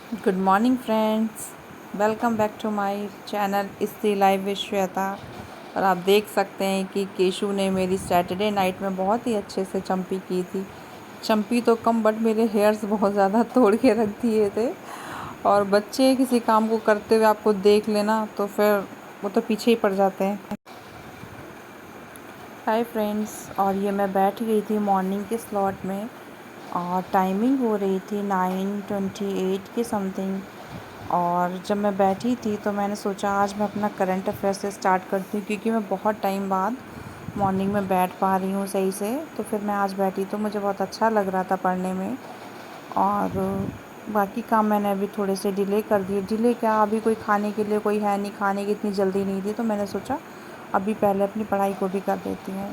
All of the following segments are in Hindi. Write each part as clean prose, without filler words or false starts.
Good morning friends, welcome back to my channel इस्ती लाइव विद श्वेता। और आप देख सकते हैं कि केशु ने मेरी सैटरडे नाइट में बहुत ही अच्छे से चंपी की थी। चंपी तो कम बट मेरे हेयर्स बहुत ज़्यादा तोड़ के रख दिए थे। और बच्चे किसी काम को करते हुए आपको देख लेना तो फिर वो तो पीछे ही पड़ जाते हैं। हाय फ्रेंड्स, और ये मैं बैठ गई थी मॉर्निंग के स्लॉट में और टाइमिंग हो रही थी 9:28 की समथिंग। और जब मैं बैठी थी तो मैंने सोचा आज मैं अपना करंट अफेयर से स्टार्ट करती हूँ, क्योंकि मैं बहुत टाइम बाद मॉर्निंग में बैठ पा रही हूँ सही से। तो फिर मैं आज बैठी तो मुझे बहुत अच्छा लग रहा था पढ़ने में। और बाकी काम मैंने अभी थोड़े से डिले कर दिए। डिले क्या, अभी कोई खाने के लिए कोई है नहीं, खाने की इतनी जल्दी नहीं थी, तो मैंने सोचा अभी पहले अपनी पढ़ाई को भी कर देती हूँ।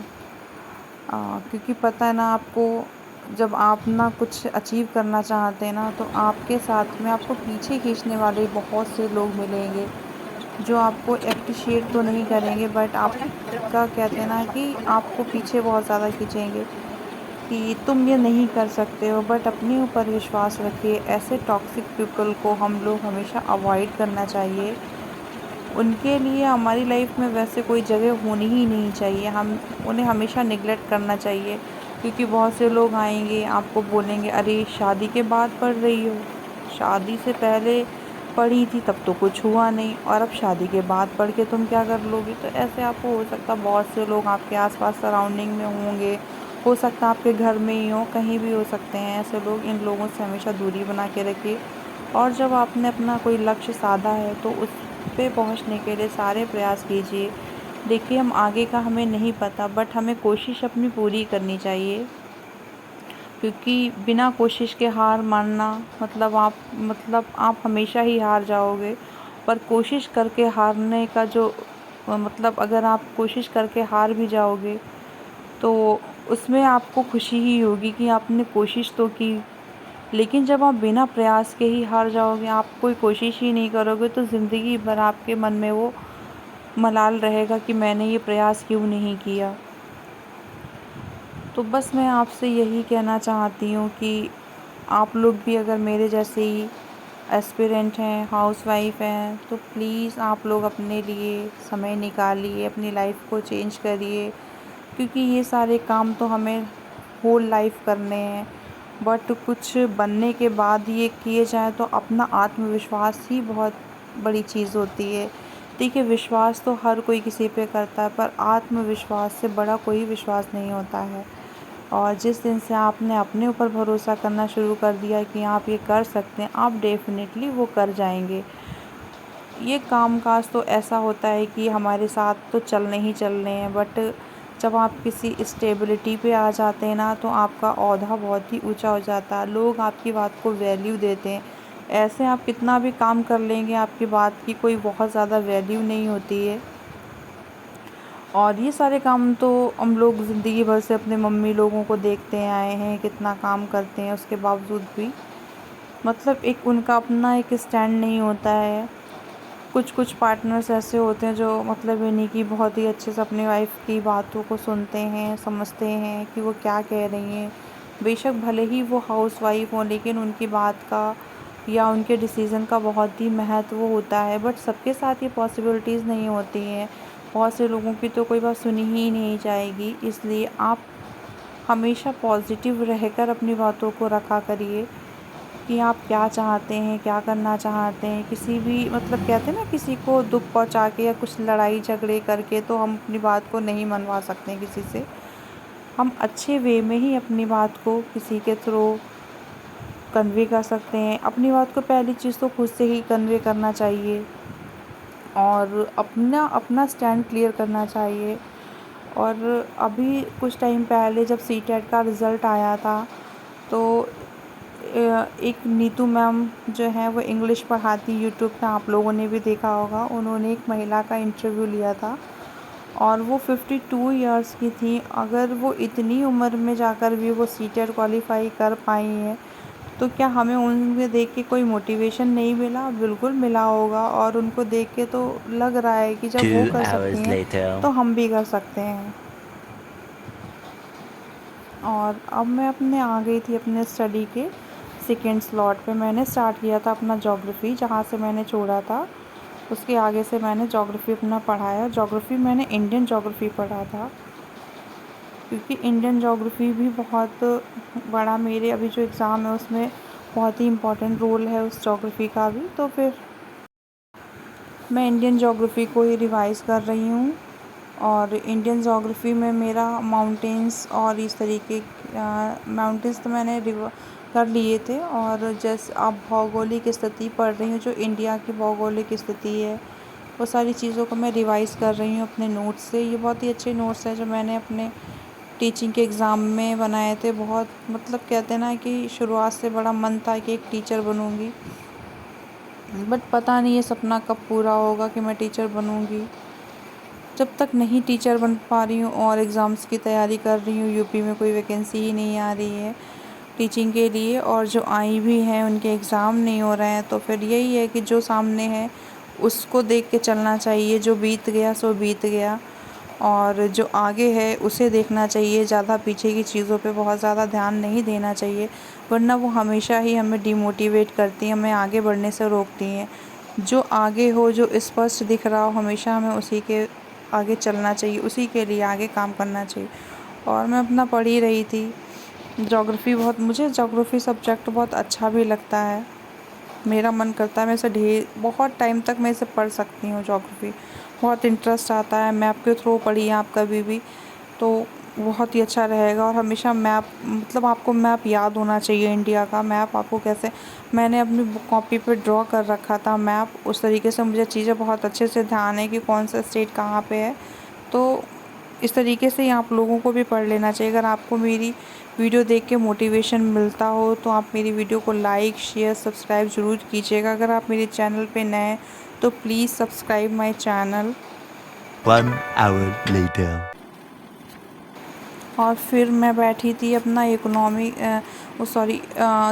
क्योंकि पता है ना आपको, जब आप ना कुछ अचीव करना चाहते हैं ना, तो आपके साथ में आपको पीछे खींचने वाले बहुत से लोग मिलेंगे जो आपको एप्रिशिएट तो नहीं करेंगे, बट आपका कहते हैं ना कि आपको पीछे बहुत ज़्यादा खींचेंगे कि तुम ये नहीं कर सकते हो। बट अपने ऊपर विश्वास रखिए। ऐसे टॉक्सिक पीपल को हम लोग हमेशा अवॉइड करना चाहिए। उनके लिए हमारी लाइफ में वैसे कोई जगह होनी ही नहीं चाहिए। हम उन्हें हमेशा निगलेक्ट करना चाहिए, क्योंकि बहुत से लोग आएंगे आपको बोलेंगे अरे शादी के बाद पढ़ रही हो, शादी से पहले पढ़ी थी तब तो कुछ हुआ नहीं, और अब शादी के बाद पढ़ के तुम क्या कर लोगी। तो ऐसे आपको हो सकता है बहुत से लोग आपके आसपास सराउंडिंग में होंगे, हो सकता है आपके घर में ही हो, कहीं भी हो सकते हैं ऐसे लोग। इन लोगों से हमेशा दूरी बना के रखिए। और जब आपने अपना कोई लक्ष्य साधा है तो उस पे पहुंचने के लिए सारे प्रयास कीजिए। देखिए, हम आगे का हमें नहीं पता, बट हमें कोशिश अपनी पूरी करनी चाहिए, क्योंकि बिना कोशिश के हार मानना मतलब आप हमेशा ही हार जाओगे। पर कोशिश करके हारने का जो मतलब अगर आप कोशिश करके हार भी जाओगे तो उसमें आपको खुशी ही होगी कि आपने कोशिश तो की। लेकिन जब आप बिना प्रयास के ही हार जाओगे, आप कोई कोशिश ही नहीं करोगे, तो ज़िंदगी भर आपके मन में वो मलाल रहेगा कि मैंने ये प्रयास क्यों नहीं किया। तो बस मैं आपसे यही कहना चाहती हूँ कि आप लोग भी अगर मेरे जैसे ही एस्पिरेंट हैं, हाउसवाइफ हैं, तो प्लीज़ आप लोग अपने लिए समय निकालिए, अपनी लाइफ को चेंज करिए। क्योंकि ये सारे काम तो हमें होल लाइफ करने हैं, बट कुछ बनने के बाद ये किए जाए तो अपना आत्मविश्वास ही बहुत बड़ी चीज़ होती है। देखिए, विश्वास तो हर कोई किसी पे करता है, पर आत्मविश्वास से बड़ा कोई विश्वास नहीं होता है। और जिस दिन से आपने अपने ऊपर भरोसा करना शुरू कर दिया कि आप ये कर सकते हैं, आप डेफिनेटली वो कर जाएंगे। ये काम-काज तो ऐसा होता है कि हमारे साथ तो चलने ही चलने हैं, बट जब आप किसी स्टेबिलिटी पे आ जाते हैं ना, तो आपका ओहदा बहुत ही ऊंचा हो जाता है। लोग आपकी बात को वैल्यू देते हैं। ऐसे आप कितना भी काम कर लेंगे, आपकी बात की कोई बहुत ज़्यादा वैल्यू नहीं होती है। और ये सारे काम तो हम लोग ज़िंदगी भर से अपने मम्मी लोगों को देखते आए हैं, कितना काम करते हैं, उसके बावजूद भी मतलब एक उनका अपना एक स्टैंड नहीं होता है। कुछ कुछ पार्टनर्स ऐसे होते हैं जो मतलब इन्हीं की बहुत ही अच्छे से अपनी वाइफ की बातों को सुनते हैं, समझते हैं कि वो क्या कह रही हैं। बेशक भले ही वो हाउस वाइफ हों, लेकिन उनकी बात का या उनके डिसीज़न का बहुत ही महत्व होता है। बट सबके साथ ये पॉसिबिलिटीज़ नहीं होती हैं। बहुत से लोगों की तो कोई बात सुनी ही नहीं जाएगी। इसलिए आप हमेशा पॉजिटिव रहकर अपनी बातों को रखा करिए कि आप क्या चाहते हैं, क्या करना चाहते हैं। किसी भी मतलब कहते हैं ना, किसी को दुख पहुंचा के या कुछ लड़ाई झगड़े करके तो हम अपनी बात को नहीं मनवा सकते हैं किसी से। हम अच्छे वे में ही अपनी बात को किसी के थ्रू कन्वे कर सकते हैं। अपनी बात को पहली चीज़ तो खुद से ही कन्वे करना चाहिए, और अपना अपना स्टैंड क्लियर करना चाहिए। और अभी कुछ टाइम पहले जब सीटेट का रिज़ल्ट आया था, तो एक नीतू मैम जो है वो इंग्लिश पढ़ाती यूट्यूब पे, आप लोगों ने भी देखा होगा। उन्होंने एक महिला का इंटरव्यू लिया था और वो 52 इयर्स की थी। अगर वो इतनी उम्र में जाकर भी वो सीटेट क्वालिफाई कर पाई हैं, तो क्या हमें उनमें देख के कोई मोटिवेशन नहीं मिला? बिल्कुल मिला होगा। और उनको देख के तो लग रहा है कि जब वो Two कर सकती hours हैं later. तो हम भी कर सकते हैं। और अब मैं अपने आ गई थी अपने स्टडी के सेकेंड स्लॉट पे मैंने स्टार्ट किया था अपना ज्योग्राफ़ी, जहाँ से मैंने छोड़ा था उसके आगे से मैंने ज्योग्राफ़ी अपना पढ़ाया। ज्योग्राफ़ी मैंने इंडियन ज्योग्राफ़ी पढ़ा था, क्योंकि इंडियन ज्योग्राफ़ी भी बहुत बड़ा, मेरे अभी जो एग्ज़ाम है उसमें बहुत ही इम्पोर्टेंट रोल है उस ज्योग्राफ़ी का भी। तो फिर मैं इंडियन ज्योग्राफ़ी को ही रिवाइज़ कर रही हूँ। और इंडियन ज्योग्राफ़ी में मेरा माउंटेन्स और इस तरीके माउंटेन्स तो मैंने कर लिए थे, और जैसे अब भौगोलिक स्थिति पढ़ रही हूँ, जो इंडिया की भौगोलिक स्थिति है, वो सारी चीज़ों को मैं रिवाइज़ कर रही हूँ अपने नोट्स से। ये बहुत ही अच्छे नोट्स हैं जो मैंने अपने टीचिंग के एग्ज़ाम में बनाए थे। बहुत मतलब कहते हैं ना कि शुरुआत से बड़ा मन था कि एक टीचर बनूँगी, बट पता नहीं ये सपना कब पूरा होगा कि मैं टीचर बनूँगी। जब तक नहीं टीचर बन पा रही हूँ और एग्ज़ाम्स की तैयारी कर रही हूँ, यूपी में कोई वैकेंसी ही नहीं आ रही है टीचिंग के लिए, और जो आई भी हैं उनके एग्ज़ाम नहीं हो रहे हैं, तो फिर यही है कि जो सामने है उसको देख के चलना चाहिए। जो बीत गया सो बीत गया, और जो आगे है उसे देखना चाहिए। ज़्यादा पीछे की चीज़ों पे बहुत ज़्यादा ध्यान नहीं देना चाहिए, वरना वो हमेशा ही हमें डिमोटिवेट करती हैं, हमें आगे बढ़ने से रोकती हैं। जो आगे हो, जो स्पष्ट दिख रहा हो, हमेशा हमें उसी के आगे चलना चाहिए, उसी के लिए आगे काम करना चाहिए। और मैं अपना पढ़ ही रही थी ज्योग्राफ़ी। मुझे ज्योग्राफ़ी सब्जेक्ट बहुत अच्छा भी लगता है। मेरा मन करता है मैं इसे बहुत टाइम तक मैं इसे पढ़ सकती हूँ। ज्योग्राफ़ी बहुत इंटरेस्ट आता है। मैप के थ्रू पढ़िए आप कभी भी, तो बहुत ही अच्छा रहेगा। और हमेशा मैप, मतलब आपको मैप याद होना चाहिए, इंडिया का मैप आपको कैसे, मैंने अपनी कॉपी पे ड्रॉ कर रखा था मैप, उस तरीके से मुझे चीज़ें बहुत अच्छे से ध्यान है कि कौन सा स्टेट कहाँ पे है। तो इस तरीके से ही आप लोगों को भी पढ़ लेना चाहिए। अगर आपको मेरी वीडियो देख के मोटिवेशन मिलता हो तो आप मेरी वीडियो को लाइक, शेयर, सब्सक्राइब ज़रूर कीजिएगा। अगर आप मेरे चैनल पे नए हैं तो please subscribe my channel. 1 hour later. और फिर मैं बैठी थी अपना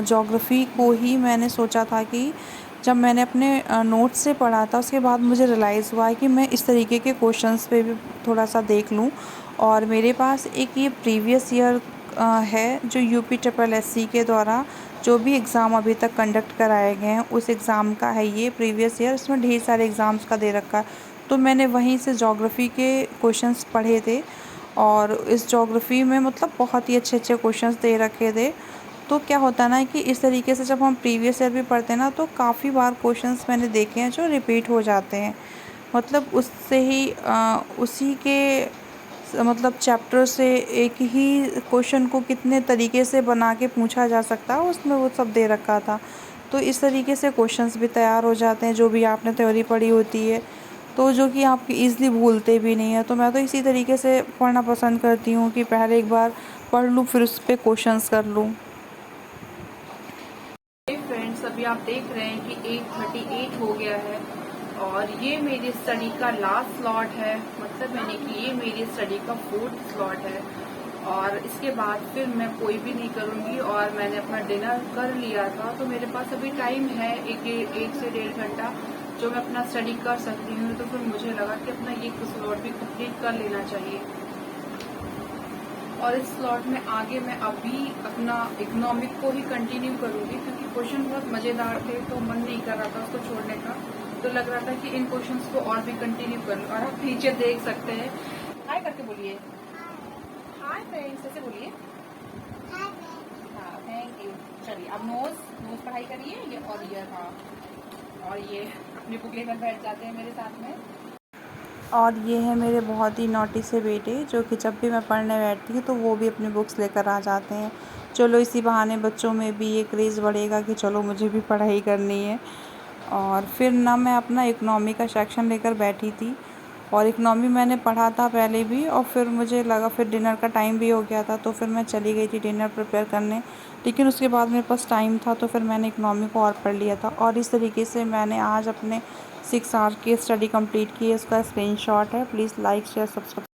ज्योग्राफ़ी को ही मैंने सोचा था कि जब मैंने अपने नोट्स से पढ़ा था उसके बाद मुझे रियलाइज़ हुआ कि मैं इस तरीके के क्वेश्चंस पे भी थोड़ा सा देख लूँ। और मेरे पास एक ये प्रीवियस ईयर है, जो यूपी ट्रिपल एससी के द्वारा जो भी एग्ज़ाम अभी तक कंडक्ट कराए गए हैं उस एग्ज़ाम का है ये प्रीवियस ईयर। इसमें ढेर सारे एग्ज़ाम्स का दे रखा है, तो मैंने वहीं से ज्योग्राफ़ी के क्वेश्चंस पढ़े थे। और इस ज्योग्राफ़ी में मतलब बहुत ही अच्छे अच्छे क्वेश्चंस दे रखे थे। तो क्या होता है ना कि इस तरीके से जब हम प्रीवियस ईयर भी पढ़ते हैं ना, तो काफ़ी बार क्वेश्चंस मैंने देखे हैं जो रिपीट हो जाते हैं। मतलब उससे ही उसी के मतलब चैप्टर से एक ही क्वेश्चन को कितने तरीके से बना के पूछा जा सकता है, उसमें वो सब दे रखा था। तो इस तरीके से क्वेश्चंस भी तैयार हो जाते हैं जो भी आपने थ्योरी पढ़ी होती है, तो जो कि आप ईज़िली भूलते भी नहीं हैं। तो मैं तो इसी तरीके से पढ़ना पसंद करती हूँ कि पहले एक बार पढ़ लूँ फिर उस पे क्वेश्चंस कर लूँ। फ्रेंड्स, अभी आप देख रहे हैं कि 8:38 हो गया है और ये मेरी स्टडी का लास्ट स्लॉट है। मतलब मैंने कि ये मेरी स्टडी का 4th स्लॉट है और इसके बाद फिर मैं कोई भी नहीं करूँगी। और मैंने अपना डिनर कर लिया था, तो मेरे पास अभी टाइम है एक से 1.5 घंटा जो मैं अपना स्टडी कर सकती हूँ। तो फिर मुझे लगा कि अपना ये स्लॉट भी कंप्लीट कर लेना चाहिए। और इस स्लॉट में आगे मैं अभी अपना इकोनॉमिक को ही कंटिन्यू करूंगी, क्योंकि क्वेश्चन बहुत मज़ेदार थे तो मन नहीं कर रहा था उसको छोड़ने का। तो लग रहा था कि इन क्वेश्चंस को और भी कंटिन्यू करूँ। और आप नीचे देख सकते हैं, हाय करके बोलिए, हाय फ्रेंड्स ऐसे बोलिए, हाँ थैंक यू। चलिए अब नोज पढ़ाई करिए, ये और ईयर, हाँ और ये अपनी बुक लेकर बैठ जाते हैं मेरे साथ में। और ये है मेरे बहुत ही नॉटी से बेटे, जो कि जब भी मैं पढ़ने बैठती हूँ तो वो भी अपनी बुक्स लेकर आ जाते हैं। चलो इसी बहाने बच्चों में भी ये क्रेज़ बढ़ेगा कि चलो मुझे भी पढ़ाई करनी है। और फिर ना मैं अपना इकोनॉमी का सेक्शन लेकर बैठी थी, और इकोनॉमी मैंने पढ़ा था पहले भी, और फिर मुझे लगा फिर डिनर का टाइम भी हो गया था तो फिर मैं चली गई थी डिनर प्रिपेयर करने। लेकिन उसके बाद मेरे पास टाइम था तो फिर मैंने इकोनॉमी को और पढ़ लिया था। और इस तरीके से मैंने आज अपने 6 आवर की स्टडी कंप्लीट की है। इसका स्क्रीनशॉट है। Please like, share, subscribe.